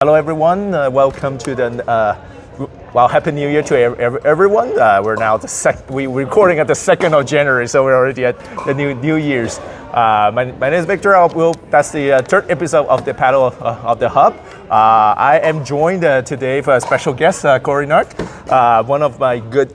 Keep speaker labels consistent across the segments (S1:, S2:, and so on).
S1: Hello, everyone. Welcome to the. Happy New Year to everyone. We're now we're recording at the 2nd of January, so we're already at the New Year's. My name is Victor. That's the third episode of the Paddle of the Hub. I am joined today by a special guest, Cory Knott, one of my good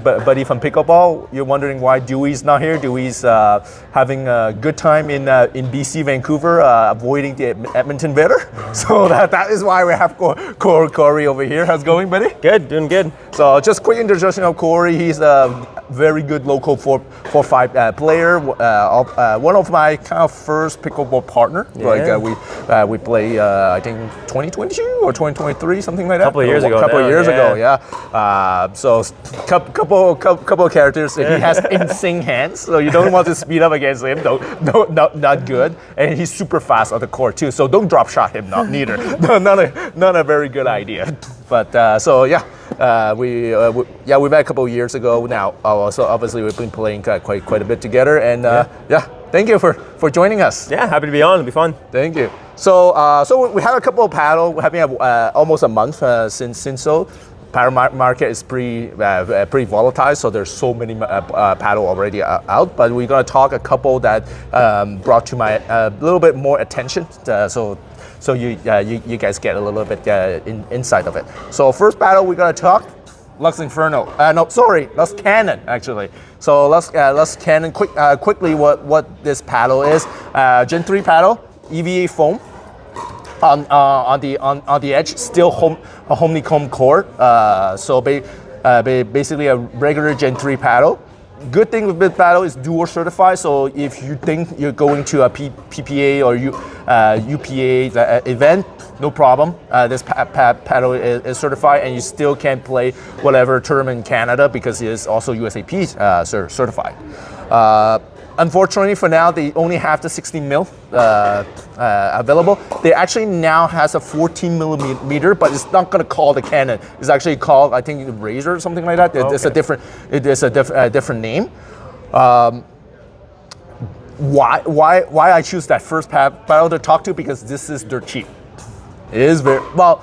S1: buddy from Pickleball. You're wondering why Dewey's not here. Dewey's having a good time in BC, Vancouver, avoiding the Edmonton weather. So that is why we have Cory over here. How's it going, buddy?
S2: Good, doing good.
S1: So just quick introduction of Cory. He's a very good local 4-5 player. One of my kind of first pickleball partner.
S2: Yeah.
S1: Like we play, I think 2022 or 2023, something like that.
S2: A couple of years ago.
S1: So couple of characters. He has insane hands, so you don't want to speed up against him. No, not good. And he's super fast on the court too. So don't drop shot him. Neither. Not a very good idea. But we met a couple of years ago now. So obviously we've been playing quite a bit together, and thank you for joining us.
S2: Yeah, happy to be on. It'll be fun.
S1: Thank you. So we have a couple of paddle. We're having almost a month since so. Paddle market is pretty volatile, so there's so many paddle already out. But we're gonna talk a couple that brought to my little bit more attention. So you guys get a little bit inside of it. So first paddle we're gonna talk, Luzz Inferno. Luzz Cannon actually. So Luzz Cannon. Quickly, what this paddle is? Gen 3 paddle, EVA foam. On the edge, still a honeycomb core. So basically a regular Gen 3 paddle. Good thing with this paddle is dual certified. So if you think you're going to a PPA or UPA event, no problem. This paddle is certified, and you still can play whatever tournament in Canada because it is also USAP certified. Unfortunately, for now, they only have the 16 mil available. They actually now has a 14 millimeter, but it's not going to call the Cannon. It's actually called, I think, Razor or something like that. Okay. It is a different name. Why I choose that first paddle to talk to? Because this is dirt cheap. It is very well.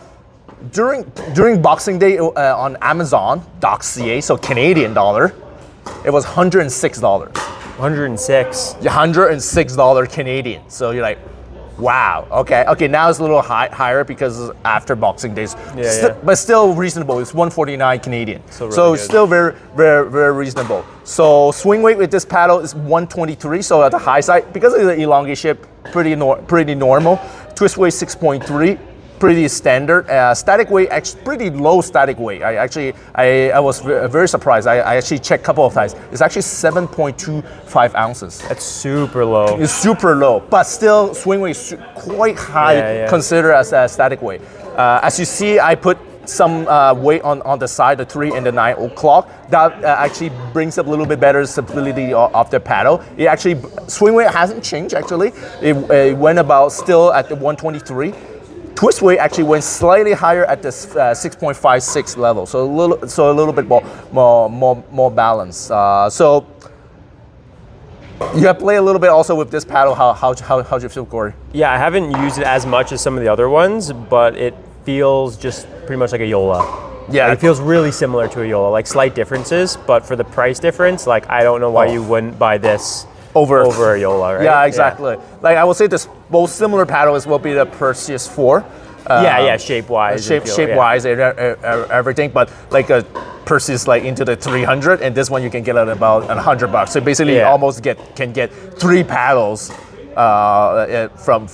S1: During Boxing Day on Amazon.ca, so Canadian dollar, it was $106.
S2: 106.
S1: $106 Canadian. So you're like, wow. Okay. Now it's a little higher because after Boxing Days, but still reasonable. It's 149 Canadian. So it's still very, very, very reasonable. So swing weight with this paddle is 123. So at the high side, because of the elongation shape, pretty normal. Twist weight 6.3. Pretty standard. Static weight, actually pretty low static weight. I was very surprised. I actually checked a couple of times. It's actually 7.25 ounces.
S2: That's super low.
S1: It's super low, but still swing weight is quite high considered as a static weight. As you see, I put some weight on the side, the 3 and the 9 o'clock. That actually brings up a little bit better stability of the paddle. It actually, swing weight hasn't changed actually. It went about still at the 123. Twist weight actually went slightly higher at the 6.56 level, so a little bit more balance. So you have played a little bit also with this paddle. How'd you feel, Cory?
S2: Yeah, I haven't used it as much as some of the other ones, but it feels just pretty much like a Yola. Yeah, it feels really similar to a Yola, like slight differences, but for the price difference, like I don't know why you wouldn't buy this over a Yola, right?
S1: Yeah, exactly. Yeah. Like I would say the most similar paddle will be the Perseus 4.
S2: Shape-wise.
S1: Shape-wise and everything, but like a Perseus like into the 300, and this one you can get at about $100. So basically you almost can get 3 paddles from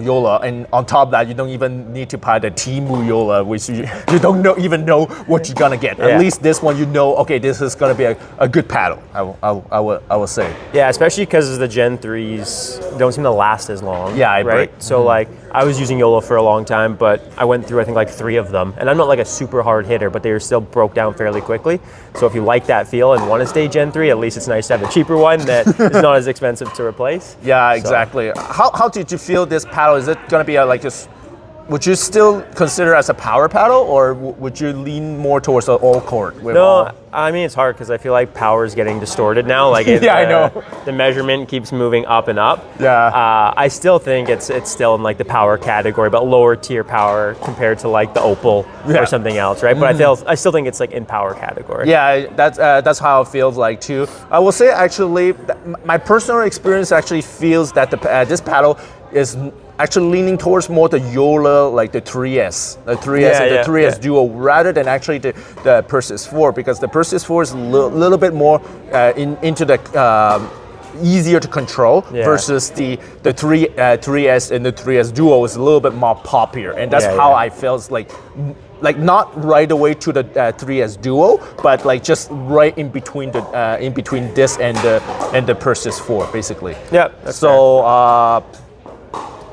S1: Yola, and on top of that, you don't even need to buy the Temu Yola, which you don't even know what you're gonna get. At least this one, you know, okay, this is gonna be a good paddle. I would say.
S2: Yeah, especially because the Gen 3s don't seem to last as long.
S1: Yeah,
S2: right. So like, I was using Yola for a long time, but I went through I think like 3 of them, and I'm not like a super hard hitter, but they were still broke down fairly quickly. So if you like that feel and want to stay Gen 3, at least it's nice to have a cheaper one that is not as expensive to replace.
S1: Yeah, exactly. How did you feel this paddle? Is it gonna be like just would you still consider as a power paddle, or would you lean more towards an all court?
S2: No, I mean, it's hard because I feel like power is getting distorted now. Like,
S1: I know.
S2: The measurement keeps moving up and up.
S1: Yeah.
S2: I still think it's still in like the power category, but lower tier power compared to like the Opal or something else, right? But I still think it's like in power category.
S1: Yeah, that's how it feels like too. I will say actually, my personal experience actually feels that this paddle is actually leaning towards more the Yola, like the 3S, the 3S Duo, rather than actually the Persis 4, because the Persis 4 is a little bit more into the easier to control versus the 3S and the 3S Duo is a little bit more poppier, and that's how I felt like not right away to the 3S Duo, but like just right in between this and the Persis 4, basically.
S2: Yeah.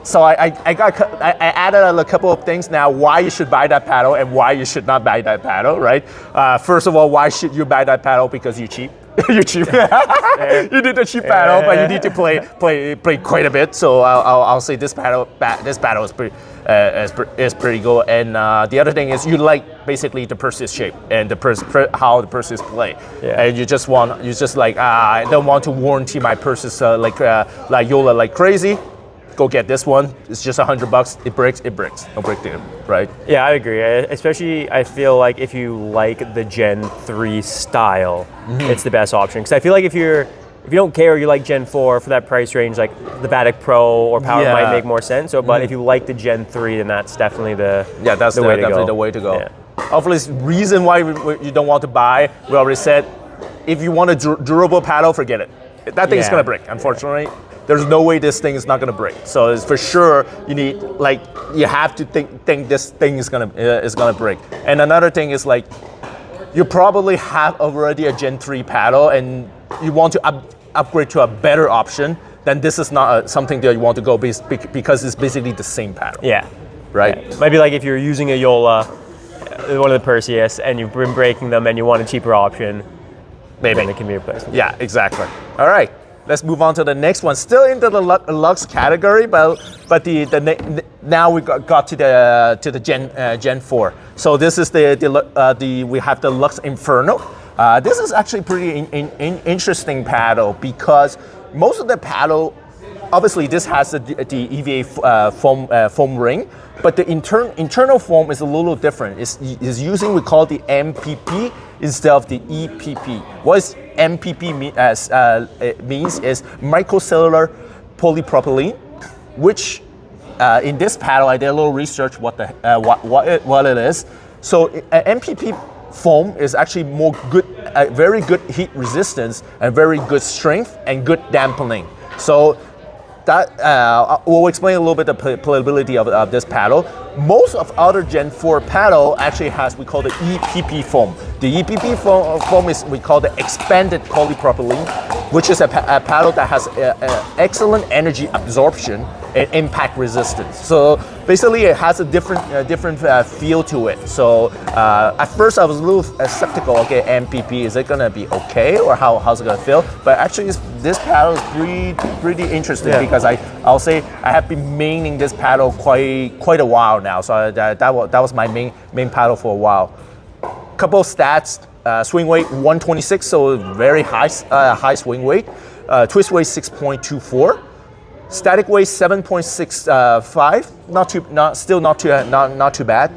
S1: So I added a couple of things now why you should buy that paddle and why you should not buy that paddle, right? First of all, why should you buy that paddle? Because you're cheap. You're cheap. You need a cheap paddle, but you need to play quite a bit. So I'll say this paddle is pretty good. And the other thing is you like basically the Persis shape and how the Persis play. Yeah. And I don't want to warranty my Persis like Yola like crazy. Go get this one. It's just $100. It breaks. No big deal, right?
S2: Yeah, I agree. Especially, I feel like if you like the Gen 3 style, it's the best option. Because I feel like if you don't care, you like Gen 4 for that price range, like the Batic Pro or Power might make more sense. So, but if you like the Gen 3, then that's definitely the way to go. Yeah.
S1: Hopefully, the reason why you don't want to buy, we already said, if you want a durable paddle, forget it. That thing is gonna break, unfortunately. There's no way this thing is not gonna break. So it's for sure you have to think this thing is gonna break. And another thing is like you probably have already a Gen 3 paddle and you want to upgrade to a better option. Then this is not something that you want to go because it's basically the same paddle.
S2: Yeah.
S1: Right.
S2: Yeah. Maybe like if you're using a Yola, one of the Perseus, and you've been breaking them and you want a cheaper option, maybe then it can be replaced.
S1: Yeah, exactly. All right. Let's move on to the next one. Still in the Lux category, but now we got to the Gen 4. So this is we have the Lux Inferno. This is actually pretty interesting paddle because most of the paddle, obviously this has the EVA foam ring, but the internal foam is a little different. It's using, we call the MPP instead of the EPP. What is MPP means is microcellular polypropylene, which in this paddle I did a little research what it is. So MPP foam is actually very good heat resistance and very good strength and good dampening. So that we'll explain a little bit the playability of this paddle. Most of other Gen 4 paddle actually has, we call the EPP foam. The EPP foam is, we call the expanded polypropylene, which is a paddle that has excellent energy absorption and impact resistance. So basically it has a different feel to it. So at first I was a little skeptical, okay, MPP, is it gonna be okay or how's it gonna feel? But actually this paddle is pretty interesting because I'll say I have been maining this paddle quite a while now. So that was my main paddle for a while. Couple of stats, swing weight 126, so very high swing weight. Twist weight 6.24. Static weight 7.65. Still not too bad.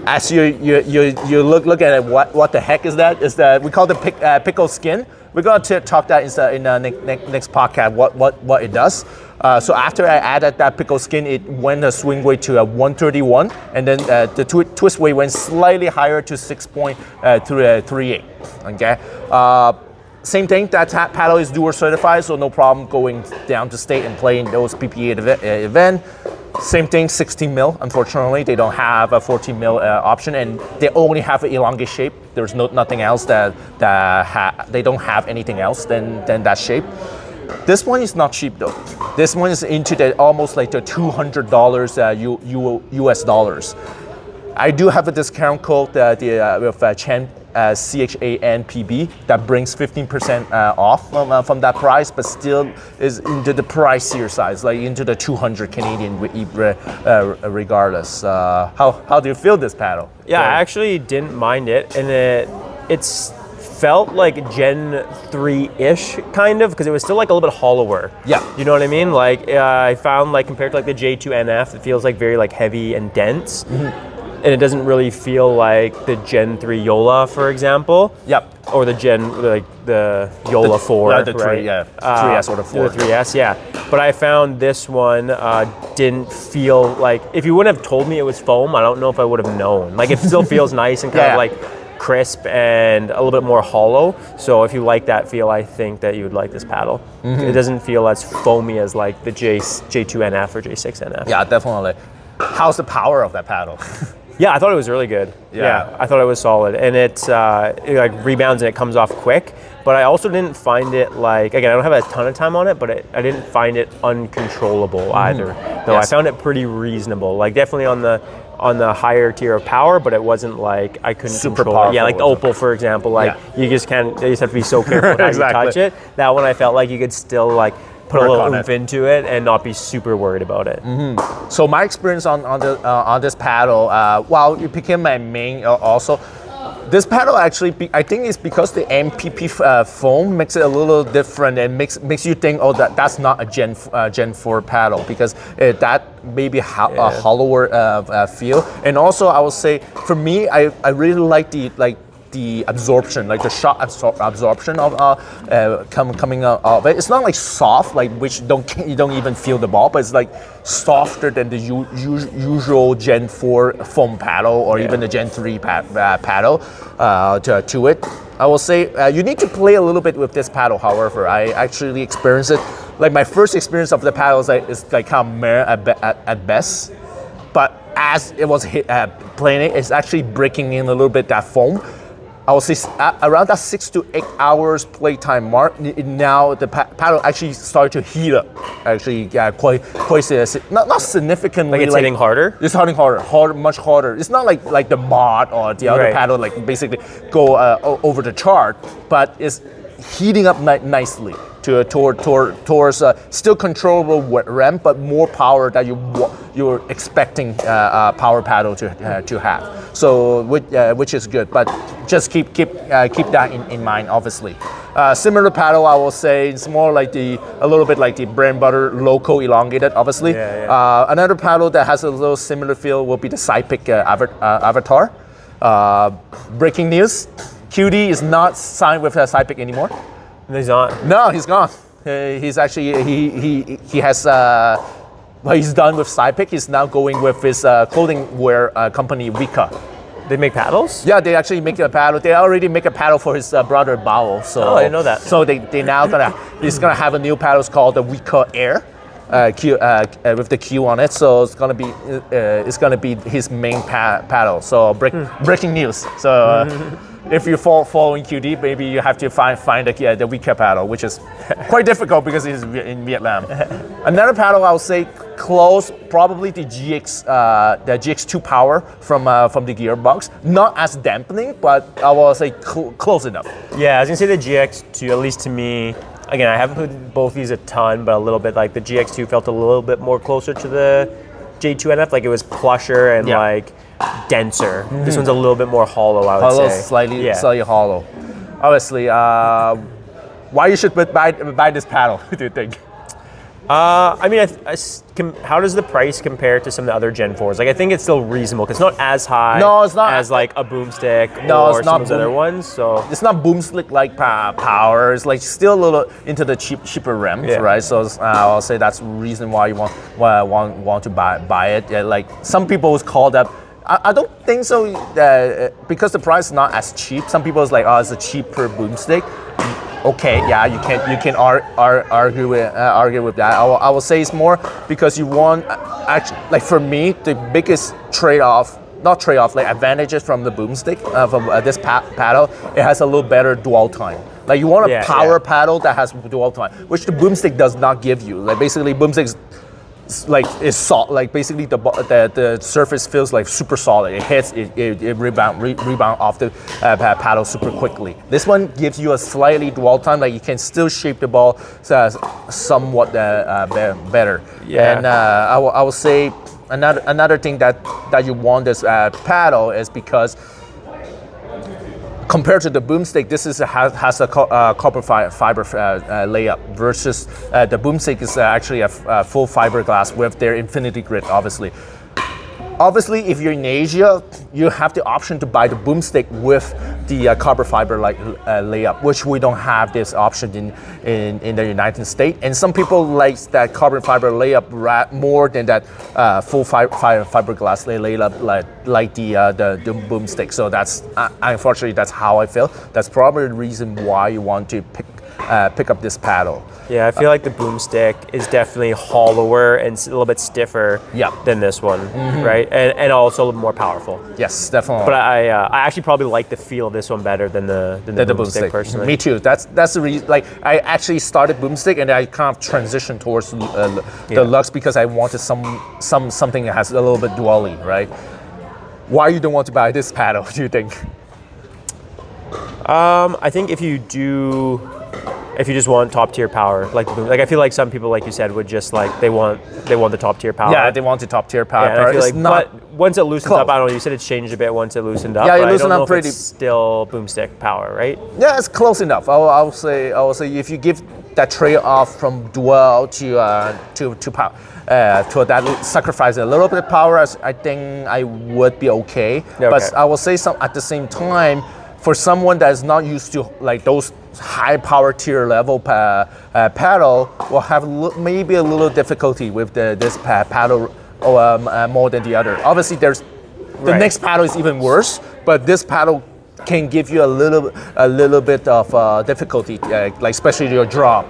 S1: As you look at it, what the heck is that? Is that we call the pickle skin. We're going to talk that in the next podcast what it does. So after I added that pickle skin, it went a swing weight to 131, and then the twist weight went slightly higher to 6.38. Okay. Same thing, that paddle is dual certified, so no problem going down to state and playing those PPA event. Same thing, 16 mil. Unfortunately, they don't have a 14 mil option, and they only have an elongated shape. There's nothing else they don't have anything else than that shape. This one is not cheap though. This one is into almost like the $200 US dollars. I do have a discount code with CHANPB that brings 15% off from that price, but still is into the pricier size, like into the 200 Canadian regardless. How do you feel this paddle?
S2: Yeah, I actually didn't mind it, and it's felt like Gen 3-ish kind of, because it was still like a little bit hollower.
S1: Yeah.
S2: You know what I mean? Like I found like compared to like the J2NF, it feels like very like heavy and dense. And it doesn't really feel like the Gen 3 Yola, for example.
S1: Yep.
S2: Or the the Yola 4.
S1: The 3,
S2: right?
S1: 3S or the 4.
S2: The 3S, yeah. But I found this one didn't feel like, if you wouldn't have told me it was foam, I don't know if I would have known. Like it still feels nice and kind of like crisp and a little bit more hollow. So if you like that feel, I think that you would like this paddle. It doesn't feel as foamy as like the J2NF or J6NF.
S1: Yeah, definitely. How's the power of that paddle?
S2: Yeah, I thought it was really good. Yeah, I thought it was solid, and it like rebounds and it comes off quick. But I also didn't find it like, again, I don't have a ton of time on it, but I didn't find it uncontrollable either. Though I found it pretty reasonable. Like definitely on the higher tier of power, but it wasn't like I couldn't
S1: super
S2: control
S1: powerful.
S2: it. Yeah, like the Opal, for example. Like you just have to be so careful how you touch it. That one I felt like you could still like put a little oomph into it and not be super worried about it.
S1: So my experience on this paddle, while it became my main also, this paddle actually, I think it's because the MPP foam makes it a little different and makes you think, oh, that's not a Gen 4 paddle, because that maybe a hollower feel. And also, I would say, for me, I really like the absorption, like the shock absorption of coming out of it. It's not like soft, like which you don't even feel the ball, but it's like softer than the usual Gen 4 foam paddle or even the Gen 3 paddle to it. I will say you need to play a little bit with this paddle. However, I actually experienced it. Like my first experience of the paddle is like kind of meh at best, but as it was playing it, it's actually breaking in a little bit that foam. I would say around that 6 to 8 hours playtime mark, now the paddle actually started to heat up. Actually, quite not significantly.
S2: Like it's hitting harder?
S1: It's hitting harder, much harder. It's not like the mod or the other paddle, like basically go over the chart, but it's heating up nicely towards still controllable ramp, but more power that you're expecting power paddle to have. So which is good, but just keep that in mind, obviously. Similar paddle, I will say, it's more like a little bit like the bread and butter loco elongated, obviously. Another paddle that has a little similar feel will be the SidePick Avatar. Breaking news: QD is not signed with SidePick anymore.
S2: He's not.
S1: No, he's gone. He's actually he has. Well, he's done with SidePick. He's now going with his clothing wear company Vika.
S2: They make paddles?
S1: Yeah, they actually make a paddle. They already make a paddle for his brother Bao. So
S2: I didn't know that.
S1: So they now he's gonna have a new paddle called the Vika Air. With the Q on it, so it's gonna be his main paddle. So breaking news. So if you're following QD, maybe you have to find the Vika paddle, which is quite difficult because he's in Vietnam. Another paddle I would say close, probably the GX2 Power from the Gearbox. Not as dampening, but I will say close enough.
S2: Yeah, I was gonna say the GX2, at least to me. Again, I haven't played both these a ton, but a little bit. Like the GX2 felt a little bit more closer to the J2NF. Like it was plusher and like denser. This one's a little bit more hollow, I would say.
S1: Slightly hollow. Obviously, why you should buy this paddle? Do you think?
S2: I mean, how does the price compare to some of the other Gen 4s? Like, I think it's still reasonable because it's not as high as like a boomstick or some of the other ones. So
S1: it's not boomstick like power. It's like still a little into the cheaper rims, right? So I'll say that's the reason why you want to buy it. Yeah, like some people would call that. I don't think so because the price is not as cheap. Some people is like, oh, it's a cheaper boomstick. Okay, yeah, you can argue with that. I will say it's more because you want actually, like for me, the biggest like advantages from the boomstick from this paddle, it has a little better dwell time. Like you want a power paddle that has dwell time, which the boomstick does not give you. Like basically, boomsticks it's solid. Like basically the surface feels like super solid. It hits, it rebound off the paddle super quickly. This one gives you a slightly dwell time. Like you can still shape the ball somewhat better.
S2: Yeah.
S1: And I will say another thing that you want this paddle is because compared to the boomstick, this has a copper fiber layup versus the boomstick is actually a full fiberglass with their infinity grid, obviously. Obviously, if you're in Asia, you have the option to buy the boomstick with the carbon fiber layup, which we don't have this option in the United States. And some people like that carbon fiber layup more than that full fiberglass layup like the boomstick. So that's unfortunately that's how I feel. That's probably the reason why you want to pick up this paddle.
S2: Yeah, I feel like the boomstick is definitely hollower and a little bit stiffer than this one, right? And also a little more powerful.
S1: Yes, definitely.
S2: But I actually probably like the feel of this one better than the boomstick personally.
S1: Me too. That's the reason. Like I actually started boomstick and I kind of transitioned towards the Luzz because I wanted something that has a little bit dwelling, right? Why you don't want to buy this paddle? Do you think?
S2: I think if you just want top tier power, like I feel like some people, like you said, would just like they want the top tier power.
S1: Yeah, they want the top tier power.
S2: Yeah, I feel like, but once it loosens up, I don't know. You said it's changed a bit once it loosened up.
S1: Yeah,
S2: it
S1: loosened up
S2: pretty. It's still boomstick power, right?
S1: Yeah, it's close enough. I will say if you give that trade off from dwell to power. To that sacrifice a little bit of power, I think I would be okay. But I will say at the same time, for someone that is not used to like those high power tier level paddle, will have maybe a little difficulty with this paddle more than the other. Obviously, the next paddle is even worse, but this paddle can give you a little bit of difficulty, like especially your drop,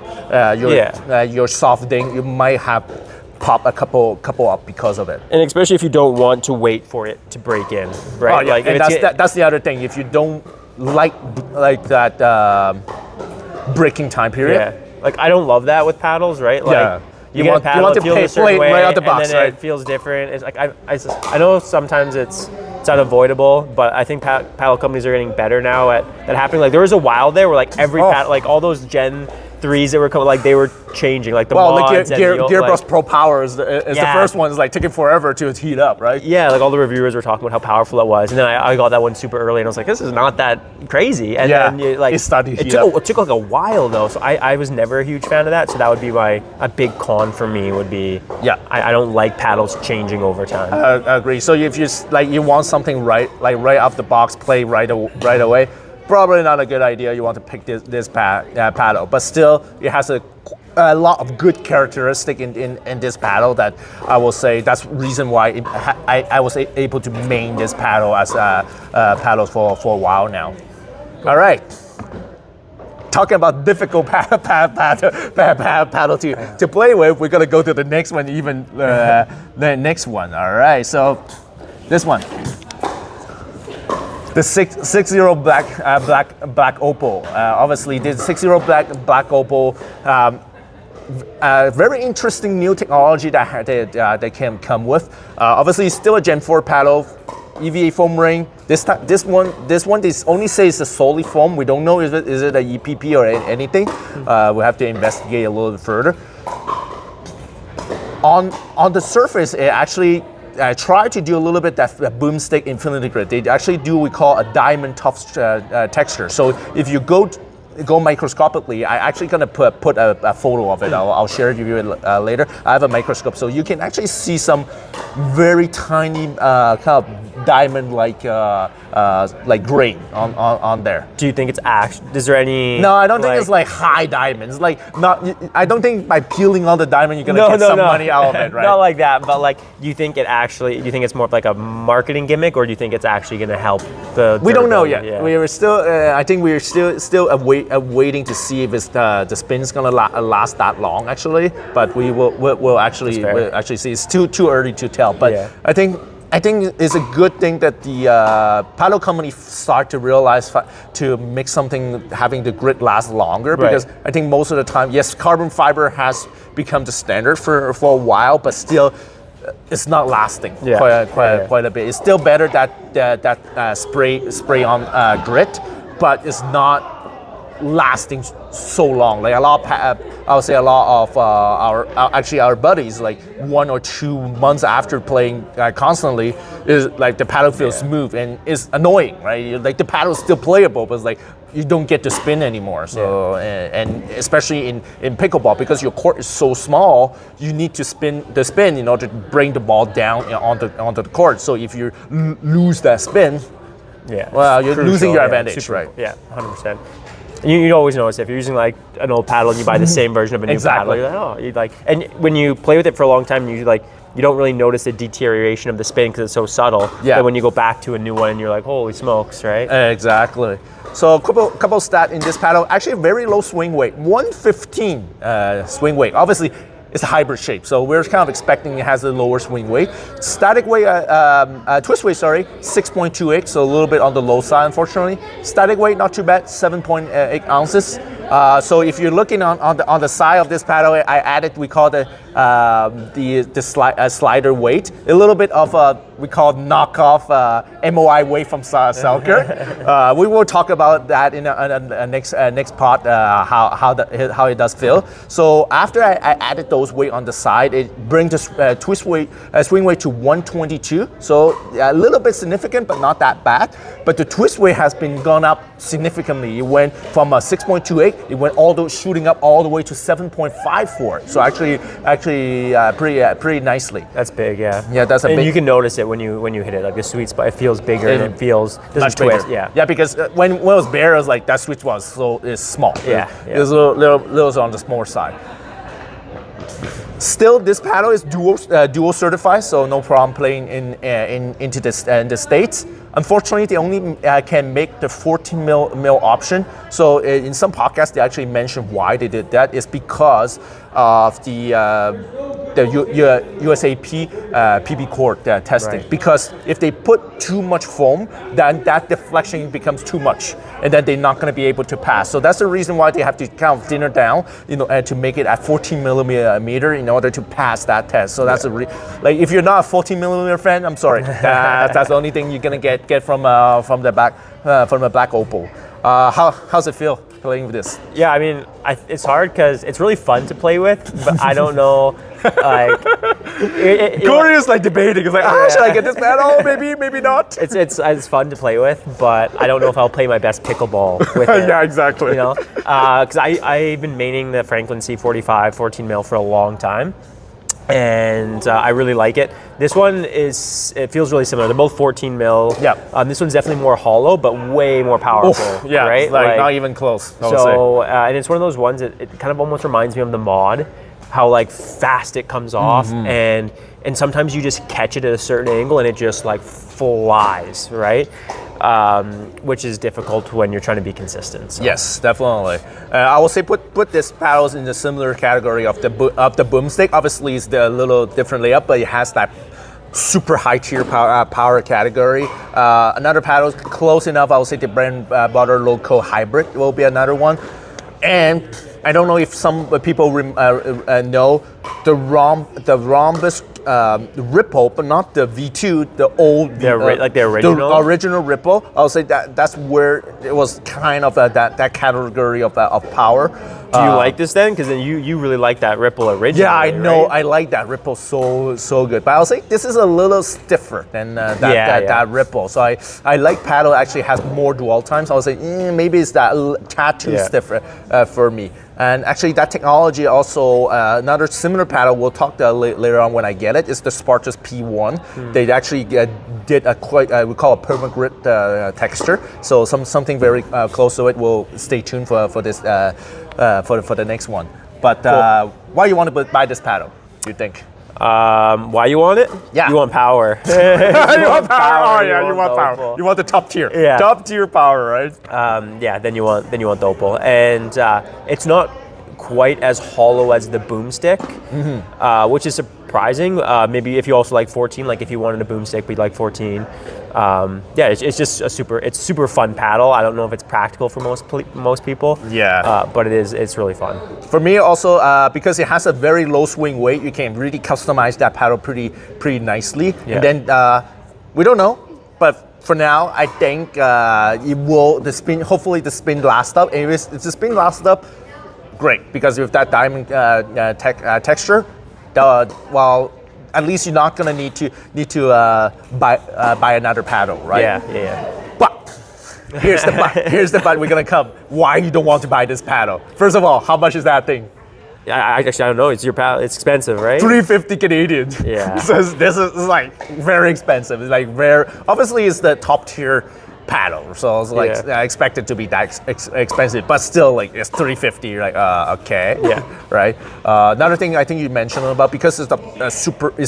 S1: your soft ding. You might have pop a couple up because of it.
S2: And especially if you don't want to wait for it to break in, right?
S1: Oh, yeah. Like and that's the other thing. If you don't like that breaking time period.
S2: Yeah. Like I don't love that with paddles, right? Like you want to play
S1: right out the box,
S2: and then it feels different. It's like I know sometimes it's unavoidable, but I think paddle companies are getting better now at that happening. Like there was a while there where like every paddle, like all those Gen 3s that were coming, like they were changing, like the mods
S1: like Gearbox Pro Power is the first one. Is like taking forever to heat up, right?
S2: Yeah, like all the reviewers were talking about how powerful it was, and then I got that one super early, and I was like, this is not that crazy. And then it took like a while though, so I was never a huge fan of that. So that would be a big con for me would be I don't like paddles changing over time.
S1: I agree. So if you want something right off the box, play right away. Probably not a good idea. You want to pick this paddle, but still, it has a lot of good characteristic in this paddle that I will say that's the reason why I was able to main this paddle as a paddle for a while now. All right. Talking about difficult paddle to play with, we're gonna go to the next one, the next one. All right, so this one. The SixZero black Opal. Obviously, the SixZero black Opal. Very interesting new technology that they can come with. Obviously, it's still a Gen 4 paddle, EVA foam ring. This one only says it's solely foam. We don't know is it a EPP or anything. We have to investigate a little bit further. On the surface, it actually. I try to do a little bit that boomstick infinity grid. They actually do what we call a diamond tough texture. So if you go microscopically, I actually gonna put a photo of it. I'll share it with you later. I have a microscope, so you can actually see some very tiny kind of diamond-like grain on there.
S2: Do you think it's is there any?
S1: No, I don't think it's like high diamonds. Like not. I don't think by peeling all the diamond you're gonna get some money out of it, right?
S2: Not like that, but like, do you think it's more of like a marketing gimmick, or do you think it's actually gonna help the?
S1: We don't know yet. Yeah. We are still. I think we're still waiting to see if the spin's gonna last that long actually. But we'll actually see. It's too early to tell. But I think I think it's a good thing that the paddle company start to realize to make something having the grit last longer, because I think most of the time, yes, carbon fiber has become the standard for a while, but still it's not lasting quite a bit. It's still better that spray on grit, but it's not lasting so long. Like I would say a lot of our buddies, like 1 or 2 months after playing constantly, is like the paddle feels smooth and it's annoying, right? Like the paddle is still playable, but it's like you don't get to spin anymore. So and especially in pickleball, because your court is so small, you need to spin in order to bring the ball down onto the court. So if you lose that spin, well, you're losing your advantage, right?
S2: Yeah, 100%. You always notice if you're using like an old paddle and you buy the same version of a new paddle, you're like, and when you play with it for a long time, you don't really notice the deterioration of the spin because it's so subtle. Yeah. But when you go back to a new one, you're like, holy smokes, right?
S1: Exactly. So a couple stats in this paddle. Actually, very low swing weight, 115 swing weight. Obviously, it's a hybrid shape, so we're kind of expecting it has a lower swing weight. Static weight, twist weight, 6.28, so a little bit on the low side, unfortunately. Static weight, not too bad, 7.8 ounces. So if you're looking on the side of this paddle, I added, we call the slider weight, a little bit of we call knockoff MOI weight from Selker. We will talk about that in a next part, how it does feel. So after I added those weight on the side, it brings the twist weight, swing weight to 122. So a little bit significant, but not that bad. But the twist weight has been gone up significantly. It went from 6.28. It went shooting up all the way to 7.54. So actually, pretty nicely.
S2: That's big, yeah.
S1: Yeah, that's a big.
S2: And you can notice it when you hit it, like the sweet spot. It feels bigger and it feels doesn't twist.
S1: Yeah. Yeah, because when it was bare, it was like that switch was it's small.
S2: Yeah.
S1: It's a little on the smaller side. Still, this paddle is dual certified, so no problem playing in the States. Unfortunately, they only can make the 14 mil option. So in some podcasts, they actually mentioned why they did that. It's because of the USAP PB court testing. Right. Because if they put too much foam, then that deflection becomes too much, and then they're not going to be able to pass. So that's the reason why they have to kind of thin it down, and to make it at 14 millimeter in order to pass that test. So that's like if you're not a 14 millimeter fan, I'm sorry, that's the only thing you're gonna get from the black Opal. How's it feel playing with this?
S2: Yeah, I mean, it's hard because it's really fun to play with, but I don't know. Like,
S1: Cory is like debating. It's like, should I get this paddle? Maybe not.
S2: It's fun to play with, but I don't know if I'll play my best pickleball with it.
S1: Yeah, exactly.
S2: Because I've been maining the Franklin C45 14 mil for a long time. And I really like it. This one it feels really similar. They're both 14 mil. Yeah. This one's definitely more hollow, but way more powerful.
S1: Yeah,
S2: right?
S1: Like not even close.
S2: So, and it's one of those ones that it kind of almost reminds me of the mod, how like fast it comes off, and sometimes you just catch it at a certain angle and it just like flies, right? Which is difficult when you're trying to be consistent. So.
S1: Yes, definitely. I will say put this paddles in the similar category of the boomstick. Obviously, it's a little different layup, but it has that super high tier power category. Another paddle close enough. I would say the brand butter local hybrid will be another one. And I don't know if some people know the rhombus ripple, but not the V2, the old,
S2: the original.
S1: The original ripple. I would say that's where it was kind of that category of power.
S2: Do you like this then? Because then you really like that ripple originally.
S1: Yeah, I know.
S2: Right?
S1: I like that ripple so good. But I would say this is a little stiffer than that ripple. So I like paddle actually has more dwell times. I would say maybe it's that tad too stiffer for me. And actually, that technology also, another similar paddle, we'll talk later on when I get it, is the Spartus P1. They actually did a quite, we call it perma-grit texture. So something very close to it. We'll stay tuned for this, for the next one. But cool. Why you want to buy this paddle, do you think?
S2: Why you want it?
S1: Yeah.
S2: You want power.
S1: You want power. Oh yeah, you want power. Opal. You want the top tier.
S2: Yeah.
S1: Top tier power, right?
S2: Then you want the Opal. And it's not quite as hollow as the boomstick, which is surprising. Maybe if you also like 14, like if you wanted a boomstick, we'd like 14. It's just it's super fun paddle. I don't know if it's practical for most people. But it's really fun.
S1: For me also, because it has a very low swing weight, you can really customize that paddle pretty nicely. And then we don't know, but for now, I think hopefully the spin lasts up. And if the spin lasts up, great, because with that diamond texture, at least you're not gonna need to buy another paddle, right?
S2: Yeah.
S1: But here's the but we're gonna come. Why you don't want to buy this paddle? First of all, how much is that thing?
S2: I don't know. It's your paddle. It's expensive, right?
S1: 350 Canadian.
S2: Yeah.
S1: So this is like very expensive. It's like obviously it's the top tier paddle, so it's like I expect it to be that expensive, but still like it's 350. You're like okay, right. Another thing I think you mentioned about, because it's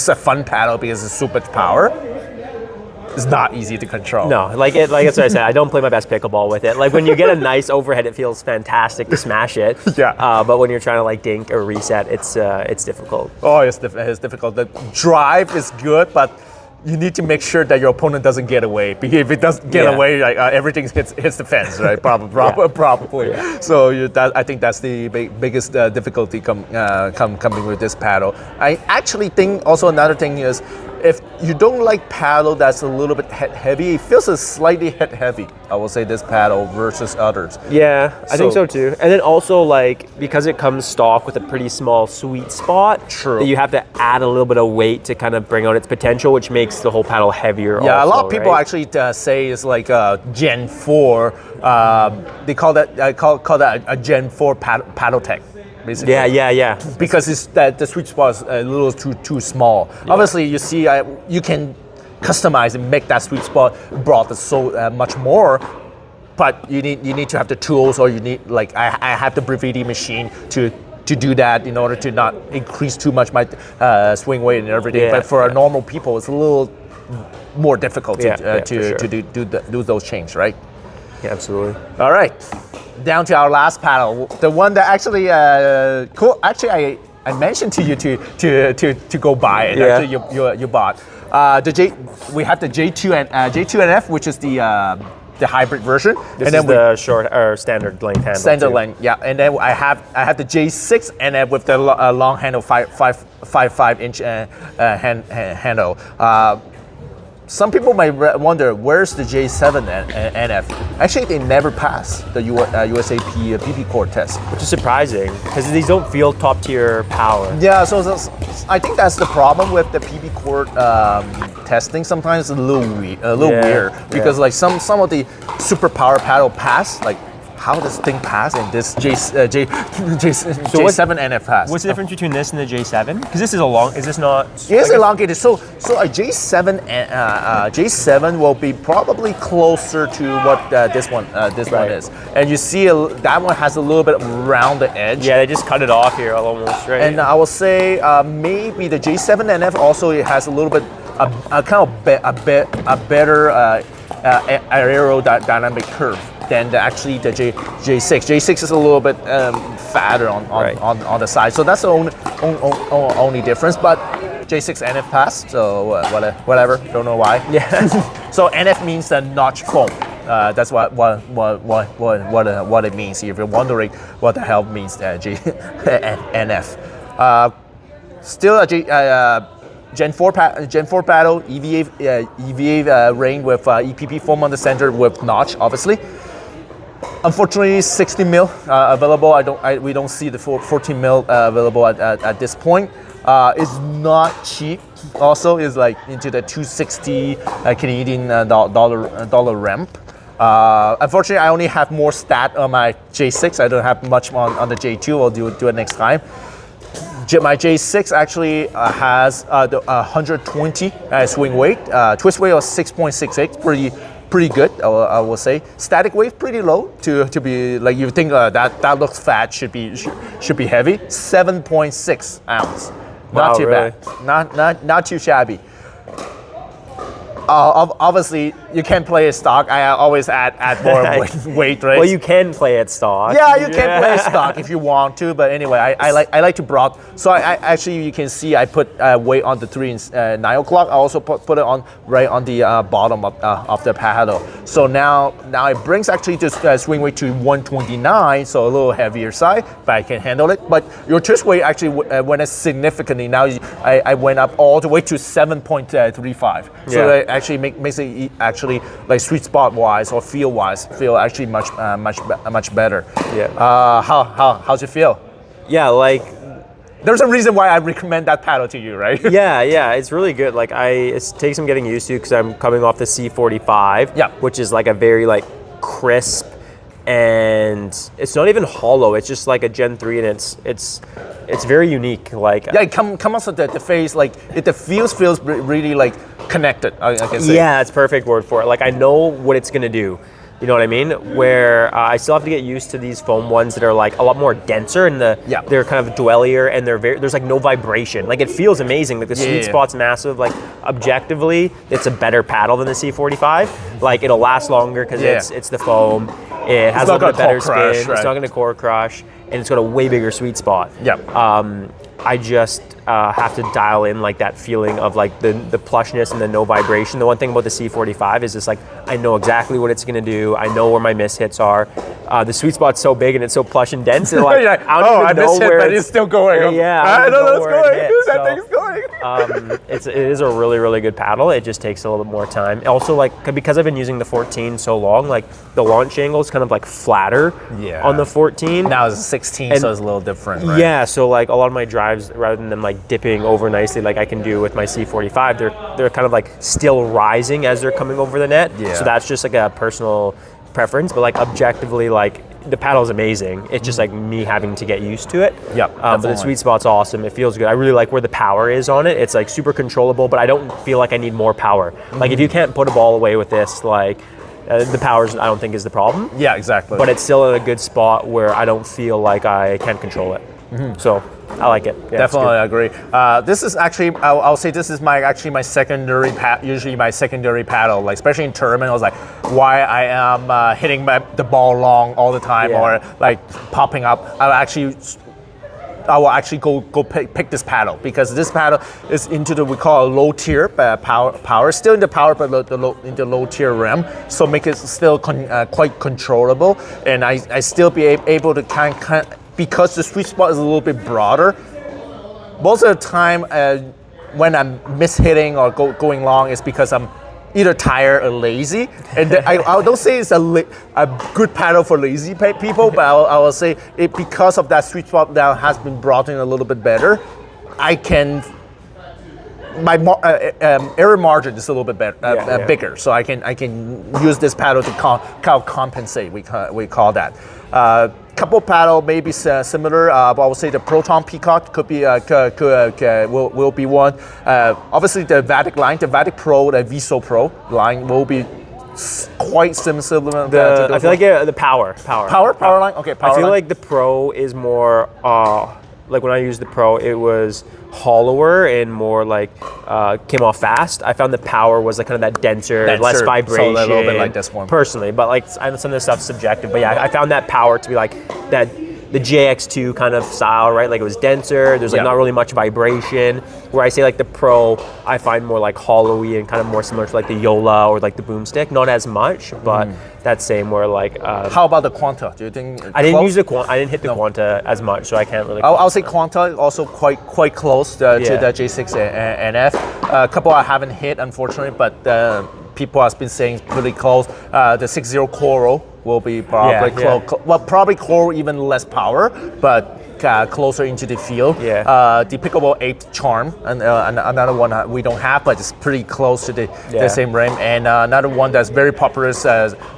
S1: a fun paddle because it's super power. It's not easy to control.
S2: No, like that's what I said. I don't play my best pickleball with it. Like when you get a nice overhead, it feels fantastic to smash it. But when you're trying to like dink or reset, it's difficult.
S1: Oh, it's difficult. The drive is good, but you need to make sure that your opponent doesn't get away. Because if it doesn't get away, like everything hits the fence, right? Probably.
S2: Yeah.
S1: So I think that's the biggest difficulty coming with this paddle. I actually think also another thing is, if you don't like paddle that's a little bit head heavy, it feels slightly head heavy. I will say this paddle versus others.
S2: Yeah, I think so too. And then also like because it comes stock with a pretty small sweet spot, that you have to add a little bit of weight to kind of bring out its potential, which makes the whole paddle heavier.
S1: Yeah, a lot of people actually say it's like Gen 4. They call that a Gen 4 paddle tech. Basically.
S2: Yeah.
S1: Because the sweet spot is a little too small. Yeah. Obviously, you see, you can customize and make that sweet spot broad so much more. But you need to have the tools, or you need like I have the Brevity machine to do that in order to not increase too much my swing weight and everything. But for normal people, it's a little more difficult to do those changes, right?
S2: Yeah, absolutely.
S1: All right. Down to our last paddle, the one that actually cool. Actually, I mentioned to you to go buy it. Actually, you bought we have the J2NF, which is the hybrid version.
S2: This is the short or standard length handle.
S1: Standard length, yeah. And then I have the J6NF with the long handle, 5.5 inch handle. Some people might wonder, where's the J7 NF? Actually, they never passed the USAP PP core test.
S2: Which is surprising, because these don't feel top tier power.
S1: Yeah, so I think that's the problem with the PP core testing. Sometimes it's a little weird, because like some of the super power paddle pass, like how does this thing pass and this J7 NF pass?
S2: What's the difference between this and the J7? Because this is is this not?
S1: It's elongated. So a J7 will be probably closer to what this one is. And you see that one has a little bit around the edge.
S2: Yeah, they just cut it off here almost, right?
S1: And I will say maybe the J7 NF also it has a little bit a better aerodynamic curve than the J6. J6 is a little bit fatter on the side, so that's the only difference. But J6 NF passed, so whatever. Don't know why.
S2: Yeah.
S1: So NF means the notch foam. That's what it means. If you're wondering what the hell means NF. Still a Gen 4 paddle, EVA ring with EPP foam on the center with notch, obviously. Unfortunately, 60 mil available. We don't see the 14 mil available at this point. It's not cheap. Also, is like into the 260 Canadian dollar ramp. Unfortunately, I only have more stat on my J6. I don't have much on the J2. I'll do it next time. My J6 actually has the 120 swing weight. Twist weight of 6.68, pretty good, I will say. Static weight pretty low to be like you think that looks fat, should be heavy. 7.6 ounce. Not
S2: Wow,
S1: too
S2: really?
S1: bad. Not too shabby. Obviously, you can't play it stock. I always add more weight, right?
S2: Well, you can play it stock.
S1: Yeah, you can play stock if you want to, but anyway, I like to broad. So I actually, you can see I put weight on the 3 and 9 o'clock. I also put it on right on the bottom of the paddle. So now it brings actually just swing weight to 129, so a little heavier side, but I can handle it. But your twist weight actually went up significantly. Now I went up all the way to 7.35. So that actually makes it actually like sweet spot wise or feel wise actually much better.
S2: Yeah.
S1: How's it feel?
S2: Yeah, like
S1: there's a reason why I recommend that paddle to you, right?
S2: yeah, it's really good. Like it takes some getting used to because I'm coming off the C45, which is like a very like crisp, and it's not even hollow. It's just like a Gen 3, and it's very unique. Like
S1: it comes with the face, like the feels really like connected. I can say.
S2: Yeah, it's perfect word for it. Like I know what it's gonna do. You know what I mean? Where I still have to get used to these foam ones that are like a lot more denser and they're kind of dwellier and there's like no vibration. Like it feels amazing. Like the sweet spot's massive. Like objectively, it's a better paddle than the C45. Like it'll last longer because it's the foam. It has a little bit better spin. Right? It's not going to core crush, and it's got a way bigger sweet spot. I just have to dial in like that feeling of like the plushness and the no vibration. The one thing about the C45 is just like I know exactly what it's going to do. I know where my miss hits are. The sweet spot's so big and it's so plush and dense. That, like, I don't even know where
S1: but it's still going.
S2: Yeah,
S1: I don't know where it's going. That thing's going.
S2: It is a really, really good paddle. It just takes a little bit more time. Also, like because I've been using the 14 so long, like the launch angle is kind of like flatter on the 14.
S1: Now it's a 16, so it's a little different, right?
S2: Yeah, so like a lot of my drives, rather than them like dipping over nicely like I can do with my C45, they're kind of like still rising as they're coming over the net. So that's just like a personal preference, but like objectively, like the paddle is amazing. It's just like me having to get used to it. But the sweet spot's awesome. It feels good. I really like where the power is on it. It's like super controllable, but I don't feel like I need more power. Like if you can't put a ball away with this, like the power I don't think is the problem.
S1: Yeah, exactly.
S2: But it's still in a good spot where I don't feel like I can't control it. So I like it. Yeah,
S1: definitely agree. This is actually, I'll say this is my secondary usually my secondary paddle. Like especially in tournament, I was like, why I am hitting the ball long all the time or like popping up. I will actually go pick this paddle because this paddle is into we call a low tier power. Still in the power, but in the low tier realm. So make it still quite controllable, and I still be able to kind of because the sweet spot is a little bit broader. Most of the time, when I'm mishitting or going long, it's because I'm either tired or lazy. And I don't say it's a good paddle for lazy people, but I will say it because of that sweet spot that has been brought in a little bit better. My error margin is a little bit better, bigger, so I can use this paddle to compensate. We call that. Couple paddle maybe similar, but I would say the Proton Peacock could be will be one. Obviously the Vatic line, the Vatic Pro, the Viso Pro line will be quite similar.
S2: I feel like the power
S1: line. Okay, power
S2: I feel
S1: line.
S2: like the Pro is more like when I used the Pro, it was hollower and more like came off fast. I found the power was like kind of that denser, less vibration.
S1: So a little bit like this one.
S2: Personally, but like some of the stuff's subjective. But yeah, I found that power to be like that. The JX2 kind of style, right? Like it was denser. There's like not really much vibration. Where I say like the Pro, I find more like hollowy and kind of more similar to like the Yola or like the Boomstick. Not as much, but that same where like.
S1: How about the Quanta? Do you think?
S2: I didn't use the Quanta. I didn't hit the Quanta as much, so I can't really.
S1: I'll say Quanta also quite close to the J6 and F. A couple I haven't hit unfortunately, but people have been saying pretty close. The SixZero Coral will be probably close. Well, probably Coral even less power, but closer into the field. The Pickleball 8 Charm, and another one we don't have, but it's pretty close to the same rim. And another one that's very popular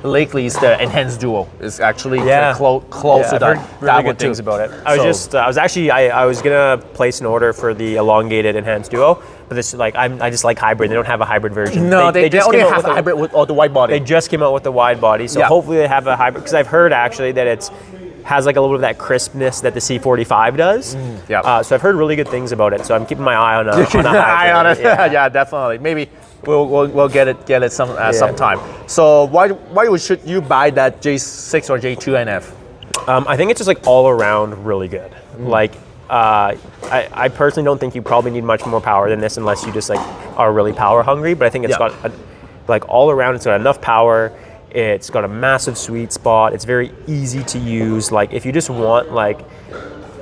S1: lately is the Enhanced Duo. It's actually close to that.
S2: I've heard really good things about it. I was gonna place an order for the elongated Enhanced Duo, but this I just like hybrid. They don't have a hybrid version.
S1: No, they just only have a hybrid with the wide body.
S2: They just came out with the wide body, so hopefully they have a hybrid. Because I've heard actually that has like a little bit of that crispness that the C45 does. So I've heard really good things about it. So I'm keeping my eye on a hybrid.
S1: Yeah, definitely. we'll get it sometime. So why should you buy that J6 or J2 NF?
S2: I think it's just like all around really good. Like I personally don't think you probably need much more power than this unless you just like are really power hungry. But I think it's got like all around, it's got enough power. It's got a massive sweet spot. It's very easy to use. Like if you just want like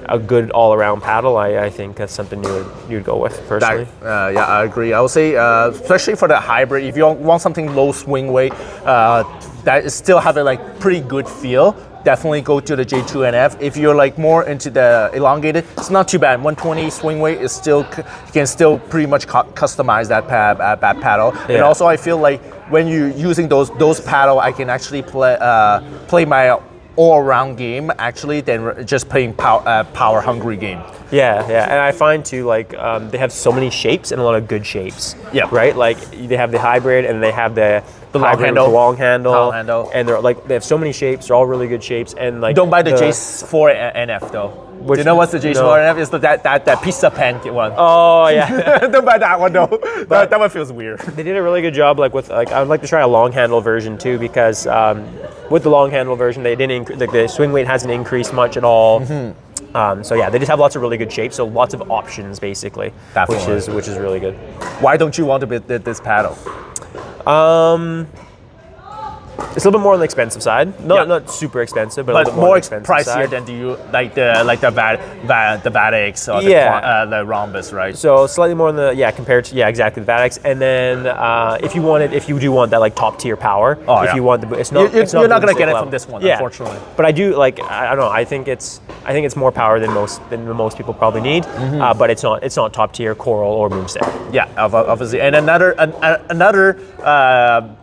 S2: a good all-around paddle, I think that's something you'd go with personally.
S1: Yeah, I agree. I would say, especially for the hybrid, if you want something low swing weight that still have a like pretty good feel, definitely go to the J2 NF. If you're like more into the elongated, it's not too bad. 120 swing weight is still, you can still pretty much customize that paddle. Yeah. And also I feel like when you're using those paddle, I can actually play my all-around game actually than just playing power hungry game.
S2: Yeah, and I find too like they have so many shapes and a lot of good shapes.
S1: Yeah.
S2: Right. Like they have the hybrid and they have the long handle, and they're like they have so many shapes. They're all really good shapes. And like
S1: don't buy the J4 NF though. Do you know what's the J4 NF? It's that pizza pan one.
S2: Oh yeah.
S1: Don't buy that one though. That one feels weird.
S2: They did a really good job. Like with I would like to try a long handle version too because with the long handle version they didn't the swing weight hasn't increased much at all. Mm-hmm. So yeah, they just have lots of really good shapes. So lots of options basically, which is really good.
S1: Why don't you want to build this paddle?
S2: It's a little bit more on the expensive side. Not super expensive, but a little bit more expensive
S1: pricier
S2: side.
S1: than the Vadix or the Rhombus, right?
S2: So slightly more on the compared to exactly the Vadix. And then if you do want that like top tier power, if you want it's not
S1: you're not gonna get it from this one, unfortunately.
S2: But I do like I don't know. I think it's more power than most people probably need. Mm-hmm. But it's not top tier Coral or Moonstick.
S1: Yeah, obviously. And another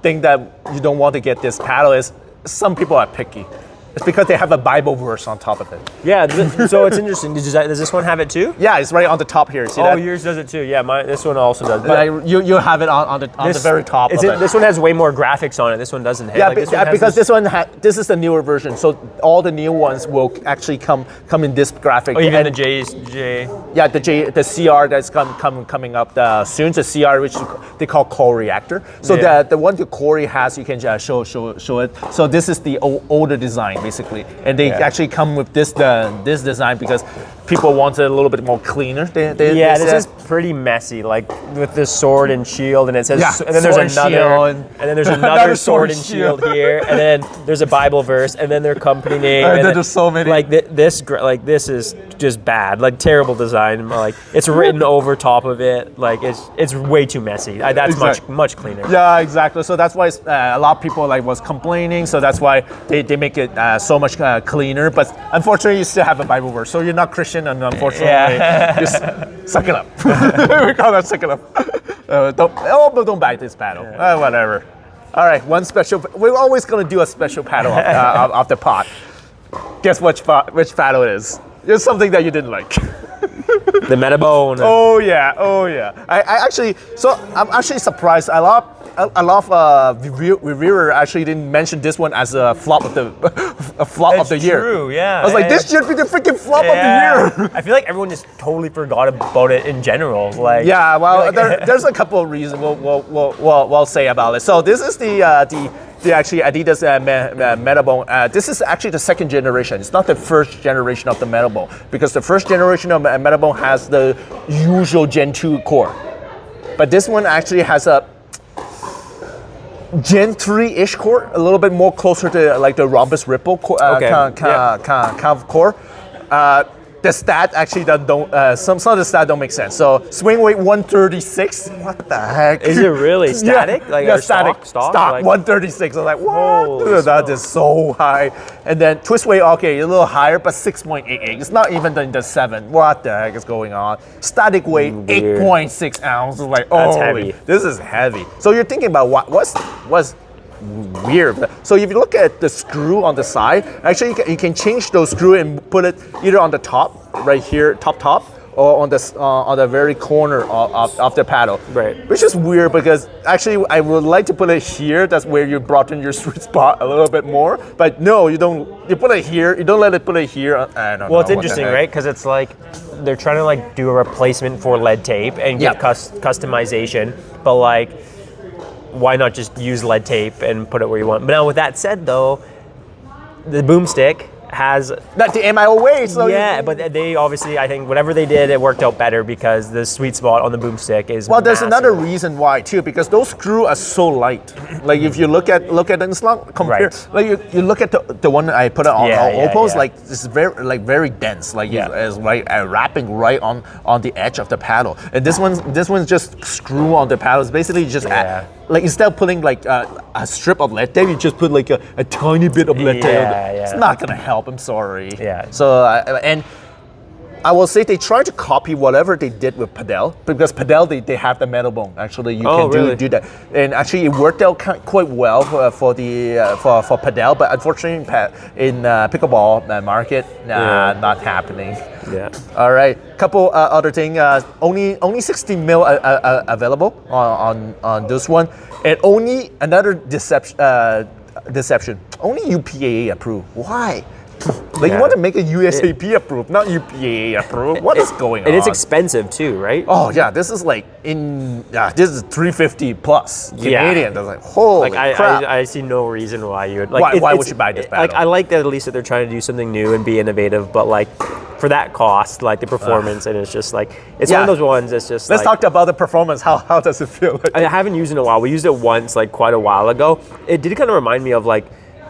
S1: thing that you don't want to get this paddle is some people are picky. It's because they have a Bible verse on top of it.
S2: Yeah, so it's interesting. Does this one have it too?
S1: Yeah, it's right on the top here. See that?
S2: Yours does it too. Yeah, this one also does.
S1: But you have it on the very top of it.
S2: This one has way more graphics on it. This one doesn't.
S1: Yeah, because this is the newer version. So all the new ones will actually come in this graphic.
S2: Oh, even the J.
S1: Yeah, the CR that's coming up soon. The CR, which they call core reactor. So the one the Cory has, you can just show it. So this is the older design, basically, and they actually come with this design because people want it a little bit more cleaner.
S2: This is pretty messy, like with this sword and shield, and it says, and then there's another sword and shield here, and then there's a Bible verse, and then their company name.
S1: And there's so many.
S2: Like this is just bad, like terrible design. Like it's written over top of it. Like it's way too messy. That's much cleaner.
S1: Yeah, exactly. So that's why a lot of people was complaining. So that's why they make it so much cleaner. But unfortunately, you still have a Bible verse, so you're not Christian, and unfortunately, just suck it up. We call that suck it up. Don't buy this paddle. Whatever. All right, one special. We're always gonna do a special paddle of the pot. Guess which paddle it is? It's something that you didn't like.
S2: The Metalbone.
S1: Oh yeah. I'm actually surprised. A lot of reviewer actually didn't mention this one as a flop of the year.
S2: True, yeah.
S1: I was like, this should be the freaking flop of the year.
S2: I feel like everyone just totally forgot about it in general. Like,
S1: yeah, well, there's a couple of reasons we'll say about it. So this is the actually Adidas Metalbone. This is actually the second generation. It's not the first generation of the Metalbone, because the first generation of Metalbone has the usual Gen 2 core. But this one actually has a Gen 3-ish core, a little bit more closer to like the Rhombus Ripple kind of core. The stat actually don't some of the stats don't make sense. So swing weight 136. What the heck?
S2: Is it really static?
S1: Static. Stock
S2: like
S1: 136. I was like, what? That is so high. And then twist weight, okay, a little higher, but 6.88. It's not even in the 7. What the heck is going on? Static weight 8.6 ounces. Like,
S2: that's heavy.
S1: This is heavy. So you're thinking about what's weird. So if you look at the screw on the side, actually you can change those screw and put it either on the top, right here, top, or on the very corner of the paddle.
S2: Right.
S1: Which is weird because actually I would like to put it here. That's where you brought in your sweet spot a little bit more. But no, you don't. You put it here. You don't let it put it here. I don't know.
S2: Well, it's interesting, right? Because it's like they're trying to like do a replacement for lead tape and give customization, but like why not just use lead tape and put it where you want? But now with that said though, the boomstick has
S1: not the MIO way. So
S2: but they obviously, I think whatever they did, it worked out better because the sweet spot on the boomstick is
S1: well. There's
S2: massive.
S1: another reason why too, because those screws are so light. Like if you look at it, it's not compare.
S2: Right.
S1: Like you look at the one I put on Opals, like it's very dense. Like it's like wrapping right on the edge of the paddle. And this one's just screw on the paddle. It's basically just like instead of putting like a strip of lead tape, you just put like a tiny bit of lead tape. It's not gonna help. I'm sorry.
S2: Yeah.
S1: So and I will say they try to copy whatever they did with Padel, because Padel they have the Metalbone. Actually, you can do that, and actually it worked out quite well for Padel, but unfortunately in pickleball market, not happening.
S2: Yeah.
S1: All right. Couple other thing. Only 60 mil available on this one, and only another deception. Only UPAA approved. Why? Like you want to make a USAP approved, not UPAA approved. What is going on?
S2: And it's expensive too, right?
S1: Oh yeah, this is like this is 350 plus Canadian. That's like holy crap.
S2: I see no reason why you would like.
S1: Why would you buy this paddle?
S2: Like I like that at least that they're trying to do something new and be innovative, but like for that cost, like the performance, and it's just like it's one of those ones. It's just
S1: let's talk about the performance. How does it feel?
S2: I haven't used it in a while. We used it once, like quite a while ago. It did kind of remind me of like.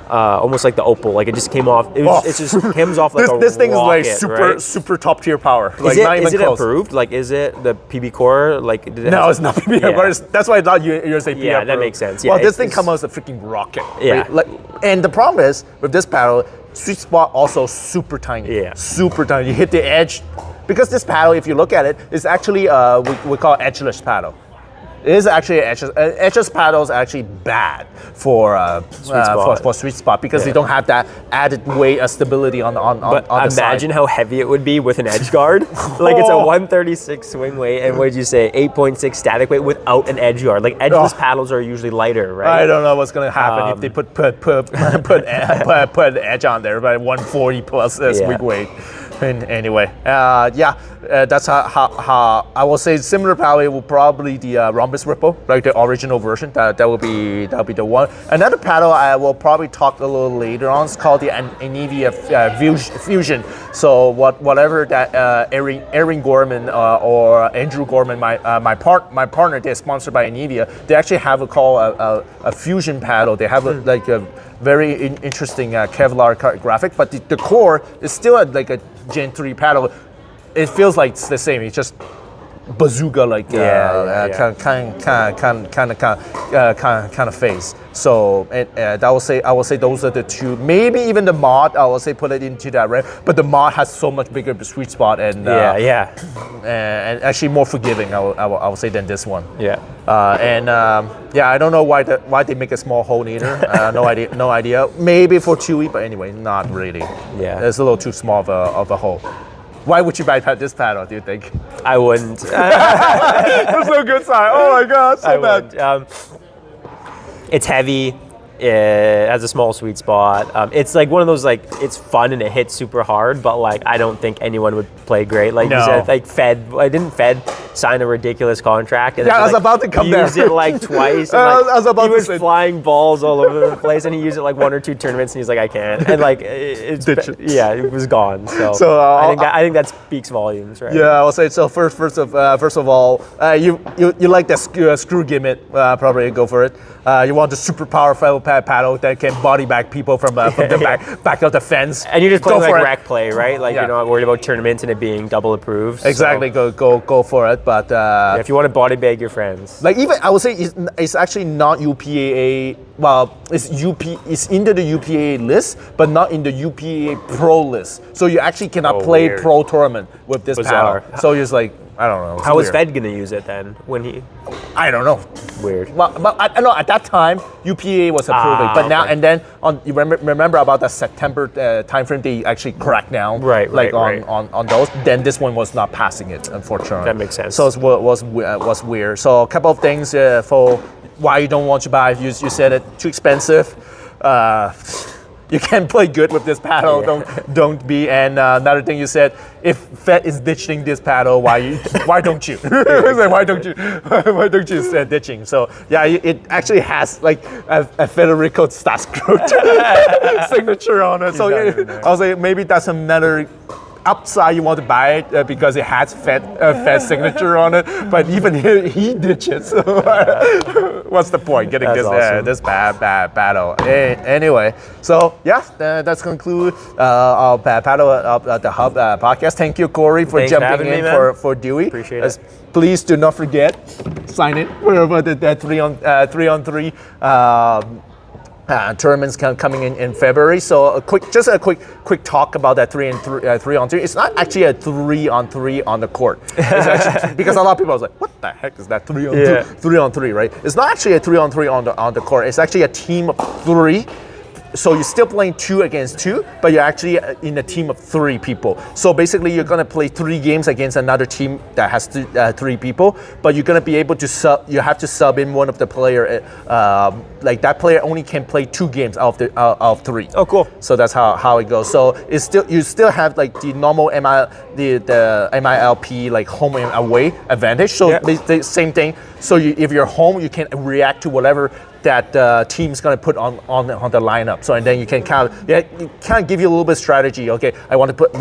S2: Almost like the Opal, like it just came off. It just comes off like
S1: this thing
S2: rocket,
S1: is like super top tier power. Like
S2: is it approved? Like is it the PB Core? Like
S1: no, it's not PB Core. That's why I thought you're saying PB.
S2: Yeah, that makes sense.
S1: Well, this thing comes as a freaking rocket.
S2: Yeah.
S1: Right? Like, and the problem is with this paddle, sweet spot also super tiny.
S2: Yeah.
S1: Super tiny. You hit the edge, because this paddle, if you look at it, is actually we call it edgeless paddle. It is actually edgeless. Edgeless paddle is actually bad for sweet spot because they don't have that added weight of stability on the side.
S2: Imagine how heavy it would be with an edge guard. Like it's a 136 swing weight, and what did you say? 8.6 static weight without an edge guard. Like edgeless paddles are usually lighter, right?
S1: I don't know what's gonna happen if they put an edge on there, but 140 plus swing weight. And anyway, that's how I will say similar paddle will probably the Rhombus Ripple, like the original version. That will be the one. Another paddle I will probably talk a little later on is called the Anivia Fusion. So whatever that Erin Gorman or Andrew Gorman, my partner, they're sponsored by Anivia. They actually have a fusion paddle. They have a very interesting Kevlar graphic, but the core is still like a Gen 3 paddle. It feels like it's the same. It's just bazooka kind of face. So I will say those are the two. Maybe even the mod, I will say put it into that range. But the mod has so much bigger sweet spot and and actually more forgiving. I will say than this one.
S2: Yeah.
S1: I don't know why they make a small hole either. No idea. Maybe for chewy, but anyway, not really.
S2: Yeah.
S1: It's a little too small of a hole. Why would you buy this paddle, do you think?
S2: I wouldn't.
S1: That's no good sign. Oh my God, so bad.
S2: It's heavy. It has a small sweet spot. It's like one of those, like, it's fun and it hits super hard, but like I don't think anyone would play great. Like you said, like Fed sign a ridiculous contract. And
S1: I was about to come there.
S2: Used it like twice. And, like, I was about to say flying balls all over the place, and he used it like 1 or 2 tournaments, and he's like, I can't. And like it was gone. So I think that speaks volumes, right?
S1: Yeah, I will say so. First of all, you like that screw gimmick? Probably go for it. You want the super powerful paddle that can body back people from the back of the fence.
S2: And you're just playing like rec play, right? Like you're not worried about tournaments and it being double approved.
S1: Exactly, so. go for it. But
S2: if you want to body bag your friends,
S1: like even I would say it's actually not UPAA. Well, it's into the UPAA list, but not in the UPAA Pro list. So you actually cannot play pro tournament with this paddle. So you're just like, I don't know.
S2: How is Fed gonna use it then?
S1: I don't know.
S2: Weird.
S1: Well, but I know at that time UPAA was approving, but now and then you remember about the September timeframe they actually cracked down, on those. Then this one was not passing it, unfortunately.
S2: That makes sense.
S1: So it was weird. So a couple of things for why you don't want to buy. You said it too expensive. you can play good with this paddle. Don't be. And another thing you said, if Fed is ditching this paddle, why don't you? Why don't you ditching? So yeah, it actually has like a Federico Stasgrove signature on it. So I was like, maybe that's another upside you want to buy it because it has Fed signature on it. But even he ditches. So what's the point getting this paddle? Anyway, so yeah, that's conclude our paddle at the Hub podcast. Thank you, Cory, for jumping in for Dewey.
S2: Appreciate it.
S1: Please do not forget, sign it for the 3-on-3 tournaments coming in February. So a quick talk about that 3-on-3. It's not actually a 3-on-3 on the court. It's actually, because a lot of people are like, what the heck is that 3-on-3, right? It's not actually a 3-on-3 on the court. It's actually a team of 3. So you're still playing 2 against 2, but you're actually in a team of 3 people. So basically, you're gonna play 3 games against another team that has 3 people, but you're gonna be able to sub. You have to sub in one of the player. Like that player only can play 2 games out of 3.
S2: Oh, cool.
S1: So that's how it goes. So it's you still have like the normal the MiLP like home and away advantage. So the same thing. So if you're home, you can react to whatever that team's gonna put on the lineup. So and then you can kind of give you a little bit of strategy. Okay, I want to put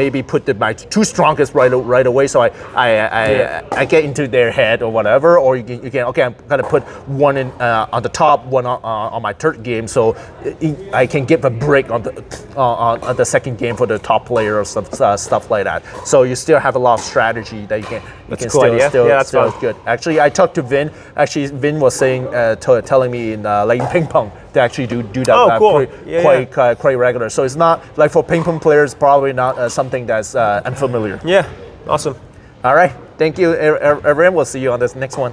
S1: my 2 strongest right away, so I get into their head or whatever. Or you can okay, I'm gonna put one on the top, one on my third game, so I can give a break on the second game for the top player or stuff like that. So you still have a lot of strategy that you can.
S2: That's a cool idea. That's
S1: good. Actually, I talked to Vin. Actually, Vin was saying, telling me in ping pong, they actually do that
S2: cool.
S1: quite regular. So it's not like for ping pong players, probably not something that's unfamiliar.
S2: Yeah, awesome.
S1: All right, thank you, everyone. We'll see you on this next one.